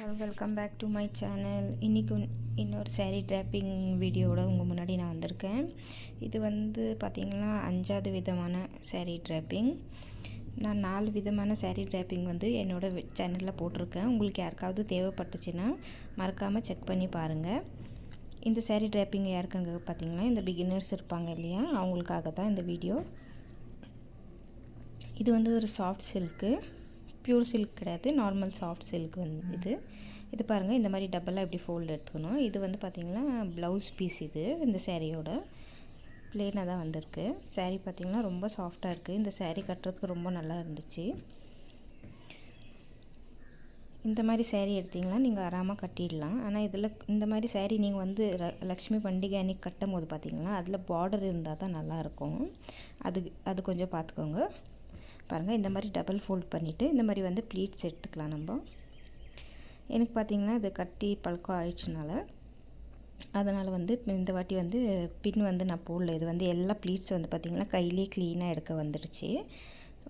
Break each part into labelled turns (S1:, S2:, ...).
S1: All welcome back to my channel. இன்றைக்கி இன்னொரு sari dropping வீடியோவோட உங்கள் முன்னாடி நான் வந்திருக்கேன். இது வந்து பார்த்திங்கன்னா 5வது விதமான சாரீ ட்ராப்பிங். நான் 4 விதமான சாரீ ட்ராப்பிங் வந்து என்னோடய சேனலில் போட்டிருக்கேன். உங்களுக்கு யாருக்காவது தேவைப்பட்டுச்சுன்னா மறக்காமல் செக் பண்ணி பாருங்கள். இந்த சாரீ ட்ராப்பிங் யாருக்குங்க பார்த்திங்கன்னா இந்த பிகினர்ஸ் இருப்பாங்க இல்லையா, அவங்களுக்காக தான் இந்த வீடியோ. இது வந்து ஒரு சாஃப்ட் சில்க்கு, பியூர் சில்க் கிடையாது, நார்மல் சாஃப்ட் சில்க் வந்து இது பாருங்கள். இந்த மாதிரி டபுளாக இப்படி ஃபோல்டு எடுத்துக்கணும். இது வந்து பார்த்திங்கன்னா ப்ளவுஸ் பீஸ். இது இந்த சேரீயோட ப்ளெயினாக தான் வந்திருக்கு. சேரீ பார்த்திங்கன்னா ரொம்ப சாஃப்டாக இருக்குது. இந்த சேரீ கட்டுறதுக்கு ரொம்ப நல்லா இருந்துச்சு. இந்த மாதிரி சேரீ எடுத்திங்கன்னா நீங்கள் ஆராமாக கட்டிடலாம். ஆனால் இதில் இந்த மாதிரி சேரீ நீங்கள் வந்து லக்ஷ்மி பண்டிகை அன்றைக்கி கட்டும் போது பார்த்திங்கன்னா அதில் பார்டர் இருந்தால் தான் நல்லாயிருக்கும். அது கொஞ்சம் பார்த்துக்கோங்க. பாருங்கள், இந்த மாதிரி டபுள் ஃபோல்ட் பண்ணிவிட்டு இந்த மாதிரி வந்து ப்ளீட்ஸ் எடுத்துக்கலாம். நம்ம எனக்கு பார்த்திங்கன்னா இது கட்டி பழக்கம் ஆயிடுச்சுனால அதனால் வந்து இந்த வாட்டி வந்து பின் வந்து நான் போடல. இது வந்து எல்லா ப்ளீட்ஸ் வந்து பார்த்திங்கன்னா கையிலே க்ளீனாக எடுக்க வந்துடுச்சு.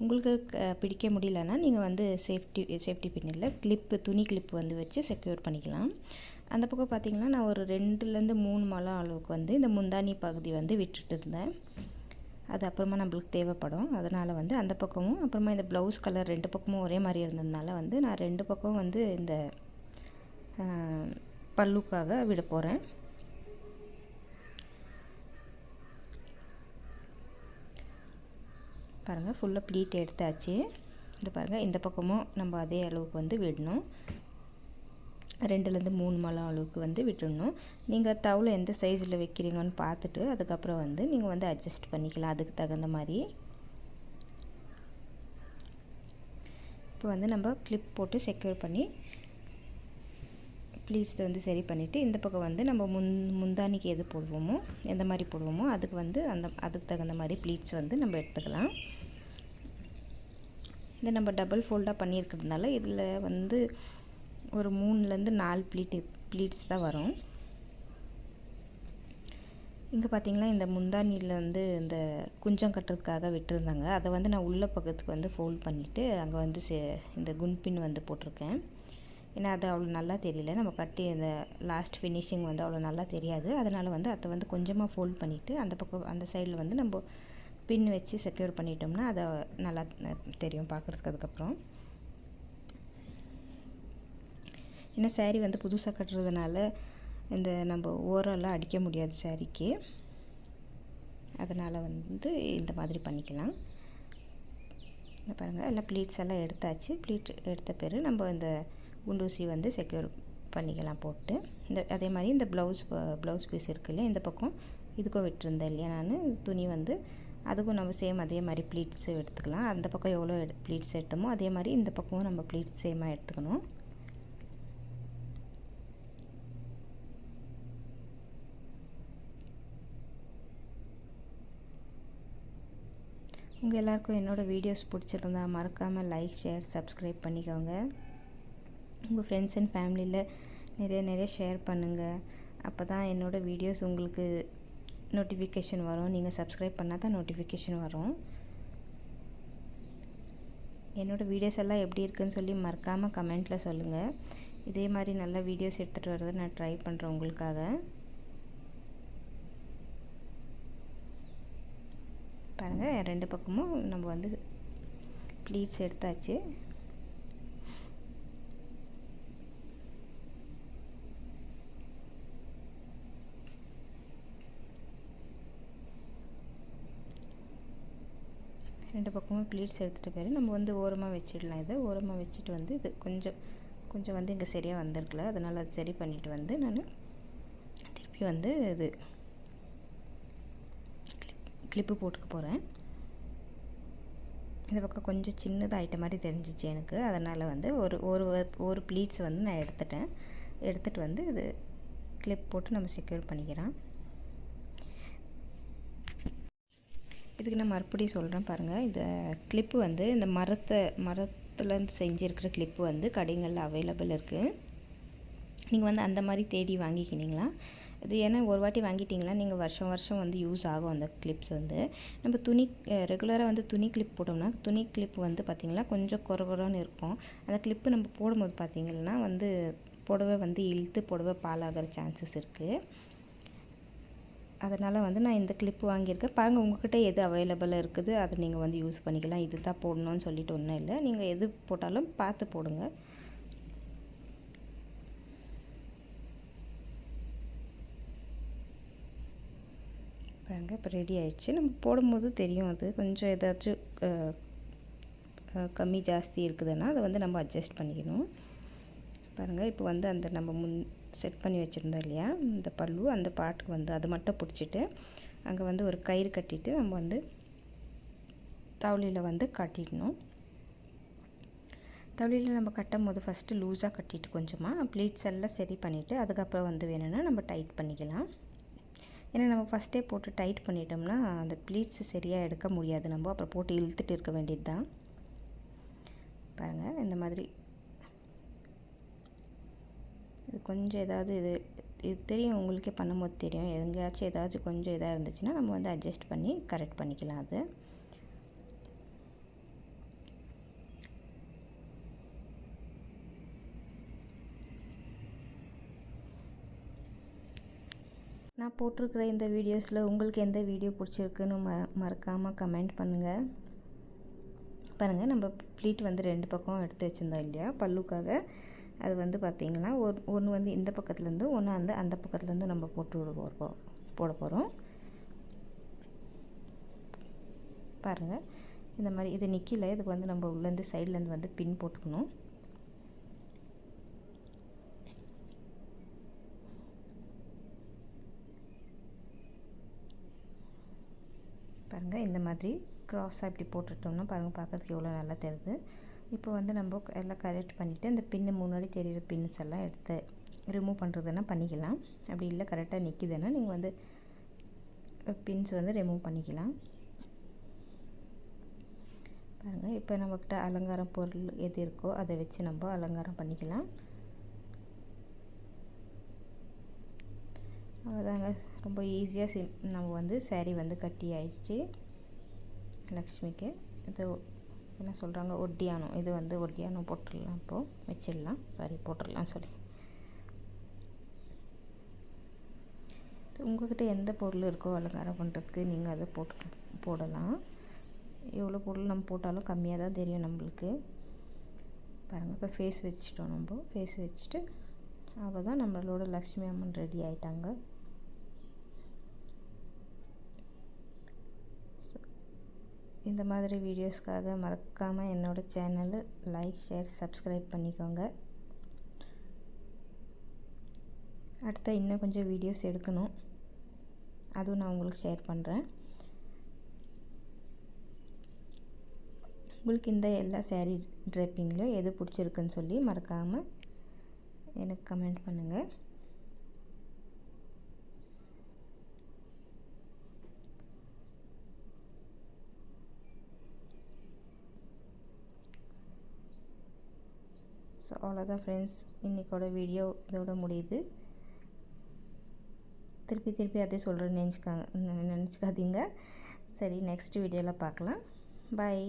S1: உங்களுக்கு பிடிக்க முடியலன்னா நீங்கள் வந்து சேஃப்டி பின் இல்லை, துணி கிளிப்பு வந்து வச்சு செக்யூர் பண்ணிக்கலாம். அந்த பக்கம் பார்த்திங்கன்னா நான் ஒரு 2லேருந்து 3 முழம் அளவுக்கு வந்து இந்த முந்தானி பகுதி வந்து விட்டுட்டு இருந்தேன். அது அப்புறமா நம்மளுக்கு தேவைப்படும். அதனால் வந்து அந்த பக்கமும் அப்புறமா இந்த ப்ளவுஸ் கலர் 2 பக்கமும் ஒரே மாதிரி இருந்ததுனால வந்து நான் 2 பக்கம் வந்து இந்த பல்லுக்காக விட போகிறேன். பாருங்கள், ஃபுல்லாக ப்ளீட் எடுத்தாச்சு. இது பாருங்கள், இந்த பக்கமும் நம்ம அதே அளவுக்கு வந்து விடணும். 2லேருந்து 3 முழம் அளவுக்கு வந்து விட்டுடணும். நீங்கள் தவுளை எந்த சைஸில் வைக்கிறீங்கன்னு பார்த்துட்டு அதுக்கப்புறம் வந்து நீங்கள் வந்து அட்ஜஸ்ட் பண்ணிக்கலாம் அதுக்கு தகுந்த மாதிரி. இப்போ வந்து நம்ம கிளிப் போட்டு செக்யூர் பண்ணி ப்ளீட்ஸை வந்து சரி பண்ணிவிட்டு இந்த பக்கம் வந்து நம்ம முந்தானிக்கு எது போடுவோமோ, எந்த மாதிரி போடுவோமோ அதுக்கு வந்து அதுக்கு தகுந்த மாதிரி ப்ளீட்ஸ் வந்து நம்ம எடுத்துக்கலாம். இது நம்ம டபுள் ஃபோல்டாக பண்ணியிருக்கிறதுனால இதில் வந்து ஒரு 3லேருந்து 4 ப்ளீட்ஸ் தான் வரும். இங்கே பார்த்திங்கன்னா இந்த முந்தானியில் வந்து இந்த குஞ்சம் கட்டுறதுக்காக விட்டுருந்தாங்க. அதை வந்து நான் உள்ள பக்கத்துக்கு வந்து ஃபோல்ட் பண்ணிவிட்டு அங்கே வந்து இந்த குன்பின் வந்து போட்டிருக்கேன். ஏன்னா அது அவ்வளோ நல்லா தெரியல, நம்ம கட்டி இந்த லாஸ்ட் ஃபினிஷிங் வந்து அவ்வளோ நல்லா தெரியாது. அதனால் வந்து அதை வந்து கொஞ்சமாக ஃபோல்ட் பண்ணிவிட்டு அந்த பக்கம் அந்த சைடில் வந்து நம்ம பின் வச்சு செக்யூர் பண்ணிட்டோம்னா அதை நல்லா தெரியும் பார்க்குறதுக்கு. அதுக்கப்புறம் ஏன்னா சேரீ வந்து புதுசாக கட்டுறதுனால இந்த நம்ம ஓரெல்லாம் அடிக்க முடியாது சேரீக்கு. அதனால் வந்து இந்த மாதிரி பண்ணிக்கலாம். இந்த பாருங்கள், எல்லாம் ப்ளீட்ஸ் எல்லாம் எடுத்தாச்சு. ப்ளீட் எடுத்த பிறகு நம்ம இந்த குண்டூசி வந்து செக்யூர் பண்ணிக்கலாம் போட்டு. அதே மாதிரி இந்த ப்ளவுஸ் பீஸ் இருக்குது இல்லையா, இந்த பக்கம் இதுக்கும் விட்டுருந்தேன் இல்லையா நான் துணி வந்து, அதுக்கும் நம்ம சேம் அதே மாதிரி ப்ளீட்ஸ் எடுத்துக்கலாம். அந்த பக்கம் எவ்வளோ ப்ளீட்ஸ் எடுத்தோமோ அதே மாதிரி இந்த பக்கமும் நம்ம ப்ளீட்ஸ் சேமாக எடுத்துக்கணும். உங்கள் எல்லாருக்கும் என்னோடய வீடியோஸ் பிடிச்சிருந்தா மறக்காமல் லைக், ஷேர், சப்ஸ்கிரைப் பண்ணிக்கோங்க. உங்கள் ஃப்ரெண்ட்ஸ் அண்ட் ஃபேமிலியில் நிறைய ஷேர் பண்ணுங்கள். அப்போ தான் என்னோடய வீடியோஸ் உங்களுக்கு நோட்டிஃபிகேஷன் வரும். நீங்கள் சப்ஸ்கிரைப் பண்ணால் தான் நோட்டிஃபிகேஷன் வரும். என்னோடய வீடியோஸ் எல்லாம் எப்படி இருக்குதுன்னு சொல்லி மறக்காமல் கமெண்ட்டில் சொல்லுங்கள். இதே மாதிரி நல்ல வீடியோஸ் எடுத்துகிட்டு வரதை நான் ட்ரை பண்ணுறேன் உங்களுக்காக. பாருங்கள், 2 பக்கமும் நம்ம வந்து ப்ளீட்ஸ் எடுத்தாச்சு. ரெண்டு பக்கமும் ப்ளீட்ஸ் எடுத்துகிட்ட பிறகு நம்ம வந்து ஓரமாக வச்சிடலாம். இதை ஓரமாக வச்சுட்டு வந்து இது கொஞ்சம் வந்து இங்கே சரியாக வந்திருக்கல, அதனால் அது சரி பண்ணிவிட்டு வந்து நான் திருப்பி வந்து இது கிளிப்பு போட்டுக்க போகிறேன். இந்த பக்கம் கொஞ்சம் சின்னதாக ஐட்ட மாதிரி தெரிஞ்சிச்சு எனக்கு. அதனால் வந்து ஒரு ப்ளீட்ஸ் வந்து நான் எடுத்துகிட்டு வந்து இது கிளிப் போட்டு நம்ம செக்யூர் பண்ணிக்கிறேன். இதுக்கு நான் மறுபடியும் சொல்கிறேன் பாருங்கள். இந்த கிளிப்பு வந்து இந்த மரத்துலேருந்து செஞ்சுருக்கிற கிளிப்பு வந்து கடைகளில் அவைலபிள் இருக்குது. நீங்கள் வந்து அந்த மாதிரி தேடி வாங்கிக்கினீங்களா இது ஏன்னா ஒரு வாட்டி வாங்கிட்டிங்களா நீங்கள் வருஷம் வருஷம் வந்து யூஸ் ஆகும் அந்த கிளிப்ஸ் வந்து. நம்ம துணி ரெகுலராக வந்து துணி கிளிப் போட்டோம்னா துணி கிளிப் வந்து பார்த்திங்கன்னா கொஞ்சம் குறகுறன்னு இருக்கும். அந்த கிளிப்பு நம்ம போடும்போது பார்த்திங்கன்னா வந்து புடவை வந்து இழுத்து புடவை பாலாகிற சான்சஸ் இருக்குது. அதனால் வந்து நான் இந்த கிளிப்பு வாங்கியிருக்கேன். பாருங்கள் உங்கள்கிட்ட எது அவைலபிளாக இருக்குது அதை நீங்கள் வந்து யூஸ் பண்ணிக்கலாம். இது தான் போடணும்னு சொல்லிட்டு ஒன்றும் இல்லை, நீங்கள் எது போட்டாலும் பார்த்து போடுங்க. பாருங்கள் இப்போ ரெடி ஆயிடுச்சு. நம்ம போடும்போது தெரியும் அது கொஞ்சம் ஏதாச்சும் கம்மி ஜாஸ்தி இருக்குதுன்னா அதை வந்து நம்ம அட்ஜஸ்ட் பண்ணிக்கணும். பாருங்கள் இப்போ வந்து அந்த நம்ம முன் செட் பண்ணி வச்சுருந்தோம் இல்லையா இந்த பல்லு, அந்த பாட்டுக்கு வந்து அது மட்டும் பிடிச்சிட்டு அங்கே வந்து ஒரு கயிறு கட்டிட்டு நம்ம வந்து தவளையில் வந்து கட்டிடணும். தவளையில் நம்ம கட்டும் போது ஃபஸ்ட்டு லூஸாக கட்டிட்டு கொஞ்சமாக ப்ளீட்ஸ் எல்லாம் சரி பண்ணிவிட்டு அதுக்கப்புறம் வந்து வேணும்னா நம்ம டைட் பண்ணிக்கலாம். ஏன்னா நம்ம ஃபஸ்ட்டே போட்டு டைட் பண்ணிட்டோம்னா அந்த ப்ளீட்ஸ் சரியாக எடுக்க முடியாது, நம்ம அப்புறம் போட்டு இழுத்துட்டு இருக்க வேண்டியது தான். பாருங்கள் இந்த மாதிரி இது கொஞ்சம் ஏதாவது இது தெரியும் உங்களுக்கே பண்ணும்போது தெரியும், எங்கேயாச்சும் ஏதாச்சும் கொஞ்சம் இதாக இருந்துச்சுன்னா நம்ம வந்து அட்ஜஸ்ட் பண்ணி கரெக்ட் பண்ணிக்கலாம். அது நான் போட்டிருக்கிற இந்த வீடியோஸில் உங்களுக்கு எந்த வீடியோ பிடிச்சிருக்குன்னு மறக்காமல் கமெண்ட் பண்ணுங்கள். பாருங்கள் நம்ம ப்ளீட் வந்து 2 பக்கம் எடுத்து வச்சுருந்தோம் இல்லையா பல்லுக்காக, அது வந்து பார்த்திங்கன்னா ஒன்று வந்து இந்த பக்கத்துலேருந்து ஒன்று அந்த பக்கத்துலேருந்து நம்ம போட போகிறோம். பாருங்கள் இந்த மாதிரி இது நிற்கல, இதுக்கு வந்து நம்ம உள்ளேருந்து சைட்லேருந்து வந்து பின் போட்டுக்கணும். பாருங்கள் இந்த மாதிரி க்ராஸாக இப்படி போட்டுட்டோம்னா பாருங்கள் பார்க்குறதுக்கு எவ்வளோ நல்லா தெரியுது. இப்போ வந்து நம்ம எல்லாம் கரெக்ட் பண்ணிவிட்டு அந்த பின்னு முன்னாடி தெரிகிற பின்ஸ் எல்லாம் எடுத்து ரிமூவ் பண்ணுறதுன்னா பண்ணிக்கலாம். அப்படி இல்லை கரெக்டாக நிற்கிதுன்னா நீங்கள் வந்து பின்ஸ் வந்து ரிமூவ் பண்ணிக்கலாம். பாருங்கள் இப்போ நம்மக்கிட்ட அலங்காரம் பொருள் எது இருக்கோ அதை வச்சு நம்ம அலங்காரம் பண்ணிக்கலாம். அவ்வளோதாங்க, ரொம்ப ஈஸியாக நம்ம வந்து saree வந்து கட்டி ஆயிடுச்சு லக்ஷ்மிக்கு. இது என்ன சொல்கிறாங்க ஒட்டியானம், இது வந்து ஒட்டியானம் போட்டுடலாம், இப்போது வச்சிடலாம், போட்டுடலாம் சொல்லி. உங்கள்கிட்ட எந்த பொருள் இருக்கோ அலங்காரம் பண்ணுறதுக்கு நீங்கள் அதை போடலாம். எவ்வளோ பொருள் நம்ம போட்டாலும் கம்மியாக தான் தெரியும் நம்மளுக்கு. பாருங்கள் இப்போ ஃபேஸ் வச்சுட்டோம், நம்ம ஃபேஸ் வச்சுட்டு அவ்வளோதான், நம்மளோட லக்ஷ்மி அம்மன் ரெடி ஆயிட்டாங்க. இந்த மாதிரி வீடியோஸ்க்காக மறக்காமல் என்னோடய சேனலை லைக், ஷேர், சப்ஸ்கிரைப் பண்ணிக்கோங்க. அடுத்த இன்னும் கொஞ்சம் வீடியோஸ் எடுக்கணும், அதுவும் நான் உங்களுக்கு ஷேர் பண்ணுறேன். உங்களுக்கு இந்த எல்லா saree ட்ரெப்பிங்லையும் எது பிடிச்சிருக்குன்னு சொல்லி மறக்காமல் எனக்கு கமெண்ட் பண்ணுங்கள். ஸோ அவ்வளோதான் ஃப்ரெண்ட்ஸ், இன்றைக்கோட வீடியோ இதோட முடியுது. திருப்பி அதே சொல்கிறேன்னு நினச்சிக்காதீங்க. சரி, நெக்ஸ்ட் வீடியோவில் பார்க்கலாம். பாய்.